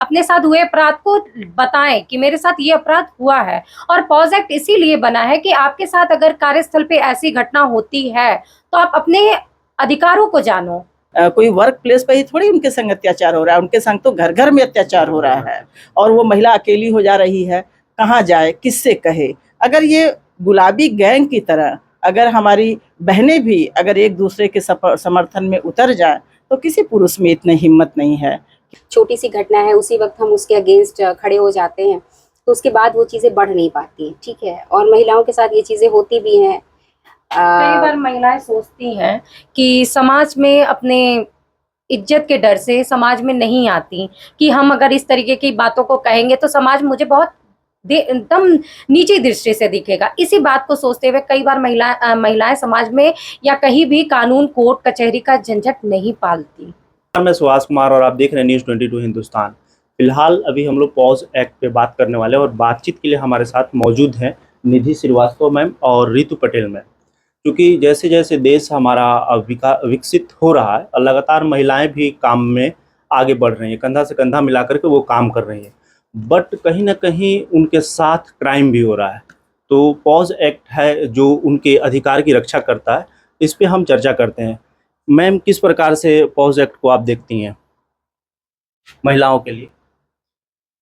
अपने साथ हुए अपराध को बताएं कि मेरे साथ ये अपराध हुआ है। और पॉज एक्ट इसीलिए बना है कि आपके साथ अगर कार्यस्थल पे ऐसी घटना होती है तो आप अपने अधिकारों को जानो। कोई वर्क प्लेस पे ही थोड़ी उनके संग अत्याचार हो रहा है, उनके संग तो घर घर में अत्याचार हो रहा है। और वो महिला अकेली हो जा रही है, कहाँ जाए, किससे कहे। अगर ये गुलाबी गैंग की तरह अगर हमारी बहनें भी अगर एक दूसरे के समर्थन में उतर जाए तो किसी पुरुष में इतनी हिम्मत नहीं है। छोटी सी घटना है, उसी वक्त हम उसके अगेंस्ट खड़े हो जाते हैं, तो उसके बाद वो चीज़ें बढ़ नहीं पाती। ठीक है, और महिलाओं के साथ ये चीज़ें होती भी हैं। कई बार महिलाएं सोचती हैं कि समाज में अपने इज्जत के डर से समाज में नहीं आती, कि हम अगर इस तरीके की बातों को कहेंगे तो समाज मुझे बहुत एकदम नीची दृष्टि से दिखेगा। इसी बात को सोचते हुए कई बार महिलाएं समाज में या कहीं भी कानून कोर्ट कचहरी का झंझट नहीं पालती। मैं सुभाष कुमार और आप देख रहे हैं न्यूज़ 22 हिंदुस्तान। फिलहाल अभी हम लोग पॉज एक्ट पे बात करने वाले हैं और बातचीत के लिए हमारे साथ मौजूद हैं निधि श्रीवास्तव मैम और रितु पटेल मैम। क्योंकि जैसे जैसे देश हमारा विकसित हो रहा है और लगातार महिलाएं भी काम में आगे बढ़ रही हैं, कंधा से कंधा मिला करके वो काम कर रही हैं, बट कहीं ना कहीं उनके साथ क्राइम भी हो रहा है। तो पॉज एक्ट है जो उनके अधिकार की रक्षा करता है, इस पे हम चर्चा करते हैं। मैम, किस प्रकार से पॉज एक्ट को आप देखती हैं महिलाओं के लिए?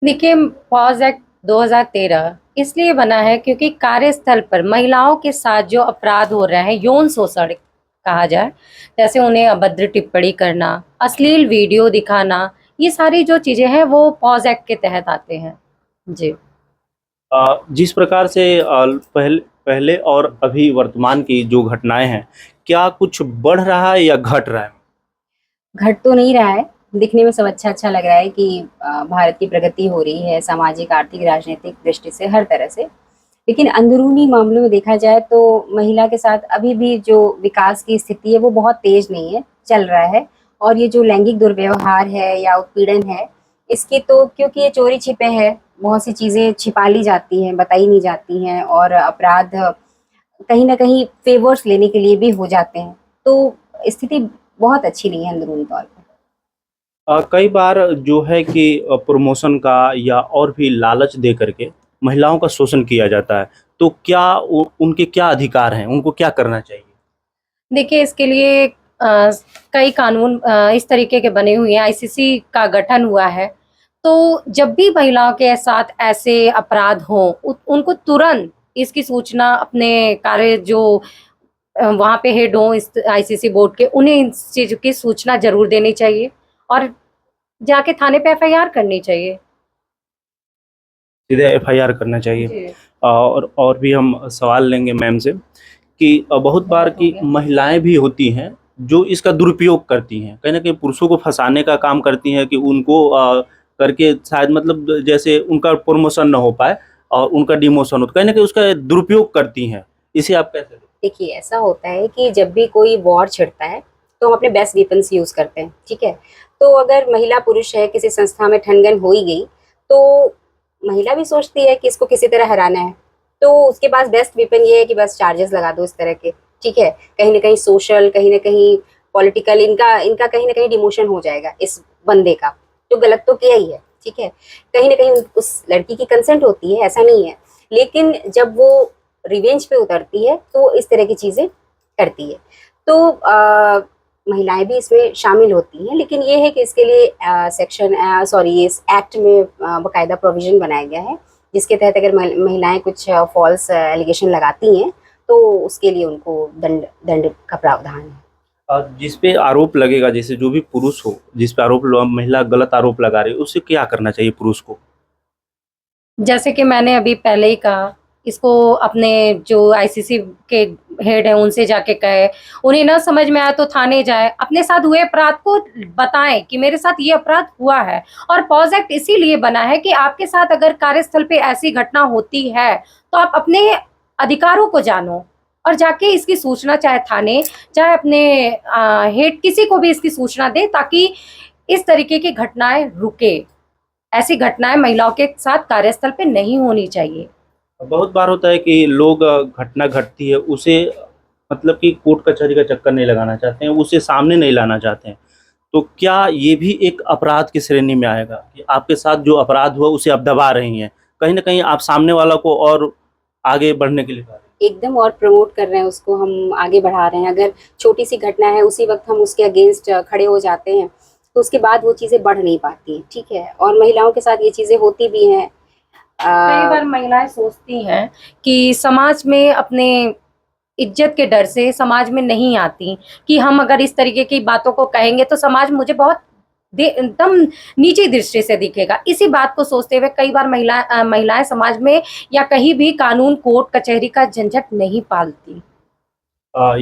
देखिए, पॉज एक्ट 2013 इसलिए बना है क्योंकि कार्यस्थल पर महिलाओं के साथ जो अपराध हो रहे हैं, यौन शोषण कहा जाए, जैसे उन्हें अभद्र टिप्पणी करना, अश्लील वीडियो दिखाना, ये सारी जो चीजें हैं वो पॉज एक्ट के तहत आते हैं। जी। जिस प्रकार से पहले और अभी वर्तमान की जो घटनाएं हैं, क्या कुछ बढ़ रहा है या घट रहा है? घट तो नहीं रहा है, दिखने में सब अच्छा लग रहा है कि भारत की प्रगति हो रही है, सामाजिक, आर्थिक, राजनीतिक दृष्टि से, हर तरह से। लेकिन अंदरूनी मामलों में देखा जाए तो महिला के साथ अभी भी जो विकास की स्थिति है वो बहुत तेज नहीं है, चल रहा है। और ये जो लैंगिक दुर्व्यवहार है या उत्पीड़न है, इसकी तो क्योंकि ये चोरी छिपे है, बहुत सी चीज़ें छिपा ली जाती हैं, बताई नहीं जाती हैं, और अपराध कहीं ना कहीं फेवर्स लेने के लिए भी हो जाते हैं। तो स्थिति बहुत अच्छी नहीं है अंदरूनी तौर पर। कई बार जो है कि प्रमोशन का या और भी लालच दे करके महिलाओं का शोषण किया जाता है, तो क्या उनके क्या अधिकार हैं, उनको क्या करना चाहिए? देखिए, इसके लिए कई कानून इस तरीके के बने हुए हैं, आईसीसी का गठन हुआ है। तो जब भी महिलाओं के साथ ऐसे अपराध हों, उनको तुरंत इसकी सूचना अपने कार्य जो वहाँ पे हेड हों इस आईसीसी बोर्ड के, उन्हें इस चीज़ की सूचना ज़रूर देनी चाहिए और जाके थाने पे एफआईआर करनी चाहिए। सीधे एफआईआर करना चाहिए। जी। और भी हम सवाल लेंगे मैम से कि बहुत बार की महिलाएं भी होती हैं जो इसका दुरुपयोग करती हैं, कहीं ना कहीं पुरुषों को फंसाने का काम करती हैं कि उनको करके शायद मतलब जैसे उनका प्रमोशन ना हो पाए और उनका डिमोशन हो, तो कहीं ना कहीं उसका दुरुपयोग करती हैं। इसे आप कैसे देखते देखिए, ऐसा होता है कि जब भी कोई वॉर छिड़ता है तो हम अपने बेस्ट वेपन्स यूज़ करते हैं। ठीक है, तो अगर महिला पुरुष है, किसी संस्था में ठनगन हो ही गई, तो महिला भी सोचती है कि इसको किसी तरह हराना है, तो उसके पास बेस्ट वेपन ये है कि बस चार्जेस लगा दो इस तरह के। ठीक है, कहीं ना कहीं सोशल, कहीं ना कहीं पॉलिटिकल, इनका इनका कहीं ना कहीं डिमोशन हो जाएगा इस बंदे का, जो गलत तो किया ही है। ठीक है, कहीं ना कहीं उस लड़की की कंसेंट होती है, ऐसा नहीं है, लेकिन जब वो रिवेंज पे उतरती है तो इस तरह की चीज़ें करती है। तो महिलाएं भी इसमें शामिल होती हैं, लेकिन ये है कि इसके लिए इस एक्ट में बाकायदा प्रोविज़न बनाया गया है, जिसके तहत अगर महिलाएं कुछ फॉल्स एलिगेशन लगाती हैं तो उसके लिए उनको दंड का प्रावधान है। जिस पे आरोप लगेगा, जैसे जो भी पुरुष हो जिस पे महिला गलत आरोप लगा रही है, उससे क्या करना चाहिए पुरुष को? जैसे कि मैंने अभी पहले ही कहा, इसको अपने जो आईसीसी के हेड हैं उनसे जाके कहे, उन्हें ना समझ में आया तो थाने जाए, अपने साथ हुए अपराध को बताएं कि मेरे साथ ये अपराध हुआ है। और पॉज एक्ट इसीलिए बना है कि आपके साथ अगर कार्यस्थल पे ऐसी घटना होती है तो आप अपने अधिकारों को जानो और जाके इसकी सूचना चाहे थाने चाहे अपने हेड किसी को भी इसकी सूचना दे, ताकि इस तरीके की घटनाएं रुके। ऐसी घटनाएं महिलाओं के साथ कार्यस्थल पे नहीं होनी चाहिए। बहुत बार होता है कि लोग घटना घटती है उसे मतलब कि कोर्ट कचहरी का चक्कर नहीं लगाना चाहते हैं, उसे सामने नहीं लाना चाहते हैं, तो क्या ये भी एक अपराध की श्रेणी में आएगा कि आपके साथ जो अपराध हुआ उसे आप दबा रही हैं, कहीं ना कहीं आप सामने वाला को और आगे बढ़ने के लिए कह रहे हैं? एकदम, और प्रमोट कर रहे हैं उसको, हम आगे बढ़ा रहे हैं। अगर छोटी सी घटना है उसी वक्त हम उसके अगेंस्ट खड़े हो जाते हैं तो उसके बाद वो चीज़ें बढ़ नहीं पाती, ठीक है। और महिलाओं के साथ ये चीज़ें होती भी हैं। कई बार महिलाएं सोचती हैं कि समाज में अपने इज्जत के डर से समाज में नहीं आती, कि हम अगर इस तरीके की बातों को कहेंगे तो समाज मुझे बहुत एकदम नीची दृष्टि से दिखेगा। इसी बात को सोचते हुए कई बार महिलाएं समाज में या कहीं भी कानून कोर्ट कचहरी का झंझट नहीं पालती।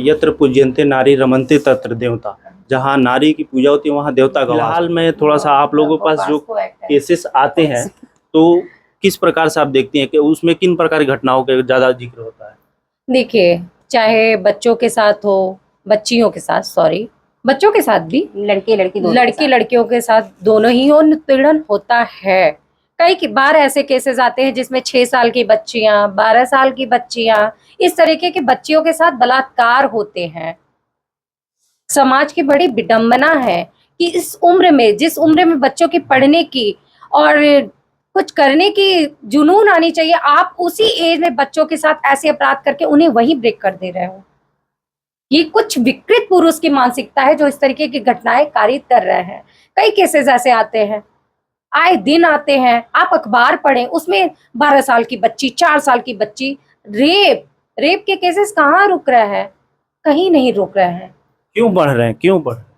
यत्र पूज्यन्ते नारी रमन्ते तत्र देवता, जहाँ नारी की पूजा होती है वहाँ देवता का वास। फिलहाल में थोड़ा सा आप लोगों के पास जो केसेस आते हैं तो किस प्रकार से आप देखती हैं कि उसमें किन प्रकार की घटनाओं का ज्यादा जिक्र होता है? देखिए, चाहे बच्चों के साथ हो, बच्चियों के साथ, सॉरी, बच्चों के साथ भी, लड़के लड़की दोनों के लड़की साथ। लड़कियों के साथ दोनों ही उत्पीड़न होता है। कई बार ऐसे केसेस आते हैं जिसमें 6 साल की बच्चियां, 12 साल की बच्चियां, इस तरीके की बच्चियों के साथ बलात्कार होते हैं। समाज की बड़ी विडंबना है कि इस उम्र में, जिस उम्र में बच्चों की पढ़ने की और कुछ करने की जुनून आनी चाहिए, आप उसी एज में बच्चों के साथ ऐसे अपराध करके उन्हें वहीं ब्रेक कर दे रहे हो। ये कुछ विकृत पुरुष की मानसिकता है जो इस तरीके की घटनाएं कारित कर रहे हैं। कई केसेस ऐसे आते हैं, आए दिन आते हैं, आप अखबार पढ़ें, उसमें 12 साल की बच्ची, 4 साल की बच्ची, रेप के केसेस कहाँ रुक रहे हैं? कहीं नहीं रुक रहे हैं। क्यों बढ़ रहे हैं, क्यों बढ़ रहे हैं?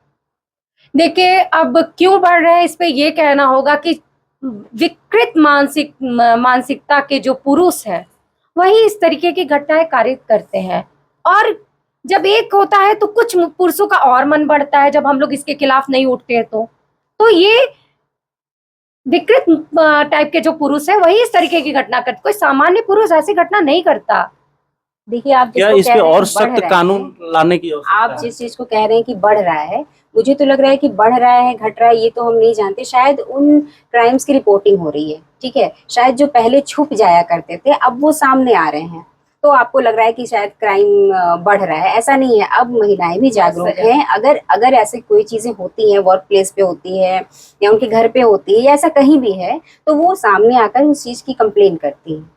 देखिए, अब क्यों बढ़ रहे हैं इस पे ये कहना होगा कि विकृत मानसिकता के जो पुरुष हैं वही इस तरीके की घटनाएं कारित करते हैं। और जब एक होता है तो कुछ पुरुषों का और मन बढ़ता है, जब हम लोग इसके खिलाफ नहीं उठते हैं तो ये विकृत टाइप के जो पुरुष है वही इस तरीके की घटना करते। कोई सामान्य पुरुष ऐसी घटना नहीं करता। देखिए, आप क्या जिसको इस कह पे रहे हैं और कि बढ़ सख्त रहा कानून है, लाने की आवश्यकता आप है? जिस चीज को कह रहे हैं कि बढ़ रहा है, मुझे तो लग रहा है कि बढ़ रहा है, घट रहा है, ये तो हम नहीं जानते। शायद उन क्राइम्स की रिपोर्टिंग हो रही है, ठीक है। शायद जो पहले छुप जाया करते थे अब वो सामने आ रहे हैं, तो आपको लग रहा है कि शायद क्राइम बढ़ रहा है। ऐसा नहीं है, अब महिलाएं भी जागरूक हैं। अगर ऐसे कोई चीजें होती हैं, वर्क प्लेस पे होती है या उनके घर पे होती है या ऐसा कहीं भी है, तो वो सामने आकर उस चीज की कंप्लेन करती हैं।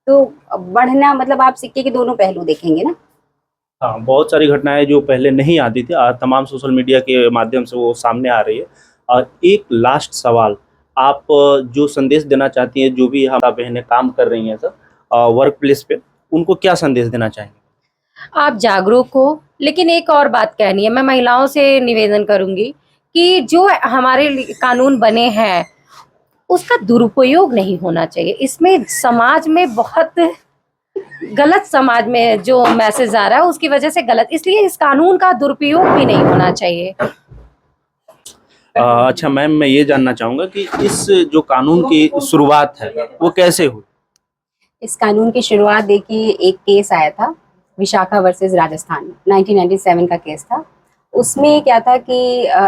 तो बढ़ना मतलब आप सिक्के के दोनों पहलू देखेंगे ना। हाँ, बहुत सारी घटनाएं जो पहले नहीं आती थी आज तमाम सोशल मीडिया के माध्यम से वो सामने आ रही है। और एक लास्ट सवाल, आप जो संदेश देना चाहती हैं, जो भी हमारा बहनें काम कर रही हैं सर वर्क प्लेस पे, उनको क्या संदेश देना चाहेंगे? आप जागरूक हो, लेकिन एक और बात कहनी है, मैं महिलाओं से निवेदन करूंगी कि जो हमारे कानून बने हैं उसका दुरुपयोग नहीं होना चाहिए। इसमें समाज में बहुत गलत, समाज में जो मैसेज आ रहा है उसकी वजह से गलत, इसलिए इस कानून का दुरुपयोग भी नहीं होना चाहिए। अच्छा मैम, मैं ये जानना चाहूँगा कि इस जो कानून की शुरुआत है वो कैसे हुई? इस कानून की शुरुआत देखिए, एक केस आया था विशाखा वर्सेस राजस्थान, 1997 का केस था। उसमें क्या था कि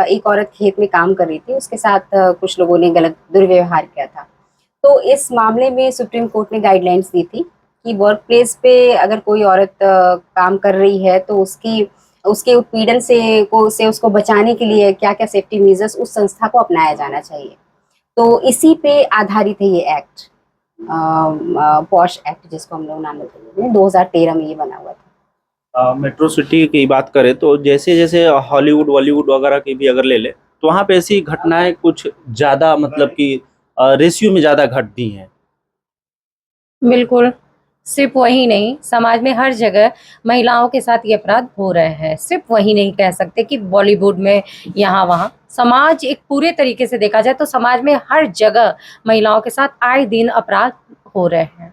एक औरत खेत में काम कर रही थी, उसके साथ कुछ लोगों ने गलत दुर्व्यवहार किया था। तो इस मामले में सुप्रीम कोर्ट ने गाइडलाइंस दी थी कि वर्क प्लेस पे अगर कोई औरत काम कर रही है तो उसके उत्पीड़न से उसको बचाने के लिए क्या क्या सेफ्टी मेजर्स उस संस्था को अपनाया जाना चाहिए। तो इसी पे आधारित है ये एक्ट, पॉश एक्ट जिसको हम लोग नाम देते हैं। 2013 में ये बना हुआ था। मेट्रो सिटी की बात करें तो जैसे जैसे हॉलीवुड बॉलीवुड वगैरह की भी अगर ले ले तो वहाँ पे ऐसी घटनाएं कुछ ज़्यादा मतलब कि रेशियो में ज़्यादा घटती हैं। बिल्कुल, सिर्फ वही नहीं, समाज में हर जगह महिलाओं के साथ ये अपराध हो रहे हैं। सिर्फ वही नहीं कह सकते कि बॉलीवुड में, यहाँ वहाँ, समाज एक पूरे तरीके से देखा जाए तो समाज में हर जगह महिलाओं के साथ आए दिन अपराध हो रहे हैं।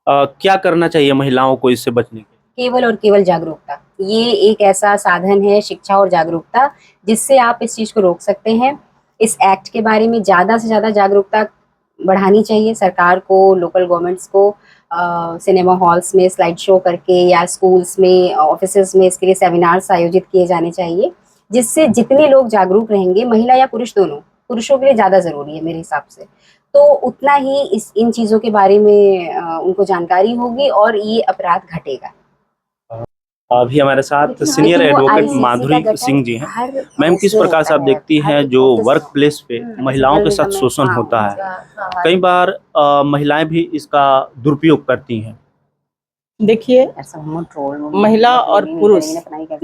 क्या करना चाहिए महिलाओं को इससे बचने के? केवल और केवल जागरूकता, ये एक ऐसा साधन है, शिक्षा और जागरूकता, जिससे आप इस चीज को रोक सकते हैं। इस एक्ट के बारे में ज्यादा से ज्यादा जागरूकता बढ़ानी चाहिए सरकार को, लोकल गवर्नमेंट्स को। सिनेमा हॉल्स में स्लाइड शो करके या स्कूल्स में, ऑफिसेज में इसके लिए सेमिनार्स आयोजित किए जाने चाहिए, जिससे जितने लोग जागरूक रहेंगे, महिला या पुरुष दोनों, पुरुषों के लिए ज्यादा जरूरी है मेरे हिसाब से, तो उतना ही इन चीजों के बारे में उनको जानकारी होगी और ये अपराध घटेगा। अभी हमारे साथ सीनियर लेकिन वो एडवोकेट ICC का माधुरी गठन सिंह जी हैं। हर मैम, किस हाउस में प्रकार से होता आप है, देखती हर हैं जो ऑफिस वर्क प्लेस पे महिलाओं के साथ सेंट्रल शोषण में, होता है, हाँ, कई बार महिलाएं भी इसका दुरुपयोग करती हैं। देखिए, ऐसा हम ट्रोल महिला और पुरुष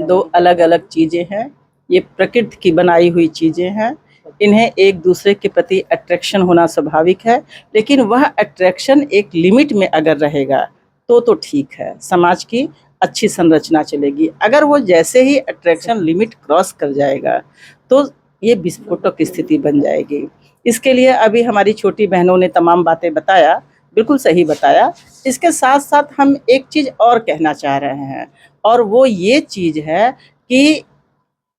दो अलग अलग चीजें हैं। ये प्रकृति की बनाई हुई चीजें हैं। इन्हें एक दूसरे के प्रति अट्रैक्शन होना स्वाभाविक है, लेकिन वह अट्रैक्शन एक लिमिट में अगर रहेगा तो ठीक है, समाज की अच्छी संरचना चलेगी। अगर वो जैसे ही अट्रैक्शन लिमिट क्रॉस कर जाएगा तो ये विस्फोटक स्थिति बन जाएगी। इसके लिए अभी हमारी छोटी बहनों ने तमाम बातें बताया, बिल्कुल सही बताया। इसके साथ साथ हम एक चीज़ और कहना चाह रहे हैं, और वो ये चीज़ है कि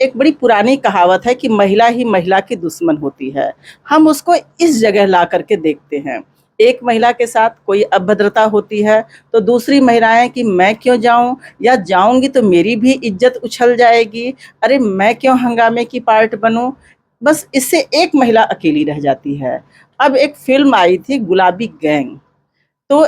एक बड़ी पुरानी कहावत है कि महिला ही महिला की दुश्मन होती है। हम उसको इस जगह ला करके देखते हैं। एक महिला के साथ कोई अभद्रता होती है तो दूसरी महिलाएं कि मैं क्यों जाऊं, या जाऊंगी तो मेरी भी इज्जत उछल जाएगी, अरे मैं क्यों हंगामे की पार्ट बनूं। बस इससे एक महिला अकेली रह जाती है। अब एक फिल्म आई थी गुलाबी गैंग, तो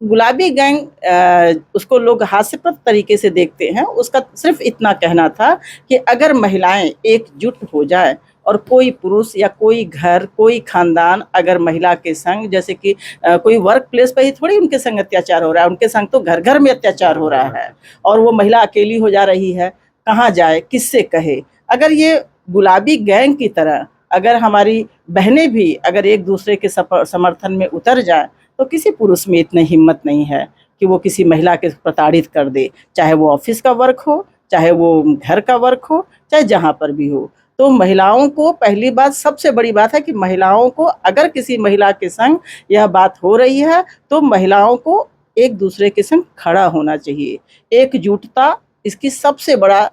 गुलाबी गैंग उसको लोग हास्यप्रद तरीके से देखते हैं। उसका सिर्फ इतना कहना था कि अगर महिलाएं एकजुट हो जाए और कोई पुरुष या कोई घर, कोई खानदान अगर महिला के संग, जैसे कि कोई वर्क प्लेस पर ही थोड़ी उनके संग अत्याचार हो रहा है, उनके संग तो घर घर में अत्याचार हो रहा है और वो महिला अकेली हो जा रही है, कहाँ जाए, किससे कहे। अगर ये गुलाबी गैंग की तरह अगर हमारी बहनें भी अगर एक दूसरे के समर्थन में उतर जाए तो किसी पुरुष में इतनी हिम्मत नहीं है कि वो किसी महिला के प्रताड़ित कर दे, चाहे वो ऑफिस का वर्क हो, चाहे वो घर का वर्क हो, चाहे जहाँ पर भी हो। तो महिलाओं को, पहली बात, सबसे बड़ी बात है कि महिलाओं को अगर किसी महिला के संग यह बात हो रही है तो महिलाओं को एक दूसरे के संग खड़ा होना चाहिए। एकजुटता इसकी सबसे बड़ा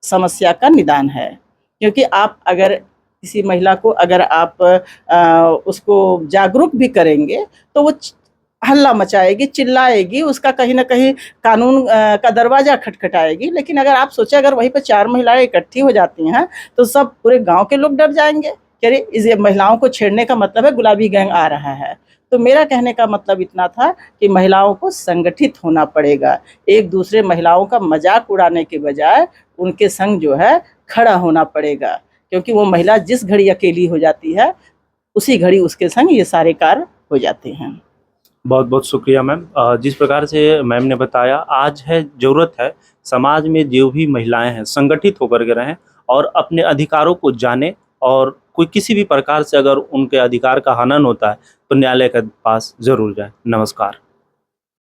समस्या का निदान है, क्योंकि आप अगर किसी महिला को अगर आप उसको जागरूक भी करेंगे तो वो हल्ला मचाएगी, चिल्लाएगी, उसका कहीं ना कहीं कानून का दरवाजा खटखटाएगी। लेकिन अगर आप सोचें अगर वहीं पर 4 महिलाएं इकट्ठी हो जाती हैं तो सब पूरे गांव के लोग डर जाएंगे कि अरे इस महिलाओं को छेड़ने का मतलब है गुलाबी गैंग आ रहा है। तो मेरा कहने का मतलब इतना था कि महिलाओं को संगठित होना पड़ेगा, एक दूसरे महिलाओं का मजाक उड़ाने के बजाय उनके संग जो है खड़ा होना पड़ेगा, क्योंकि वो महिला जिस घड़ी अकेली हो जाती है उसी घड़ी उसके संग ये सारे कार्य हो जाते हैं। बहुत बहुत शुक्रिया मैम। जिस प्रकार से मैम ने बताया, आज है ज़रूरत है समाज में जो भी महिलाएं हैं संगठित होकर के रहें और अपने अधिकारों को जानें, और कोई किसी भी प्रकार से अगर उनके अधिकार का हनन होता है तो न्यायालय के पास ज़रूर जाएं। नमस्कार।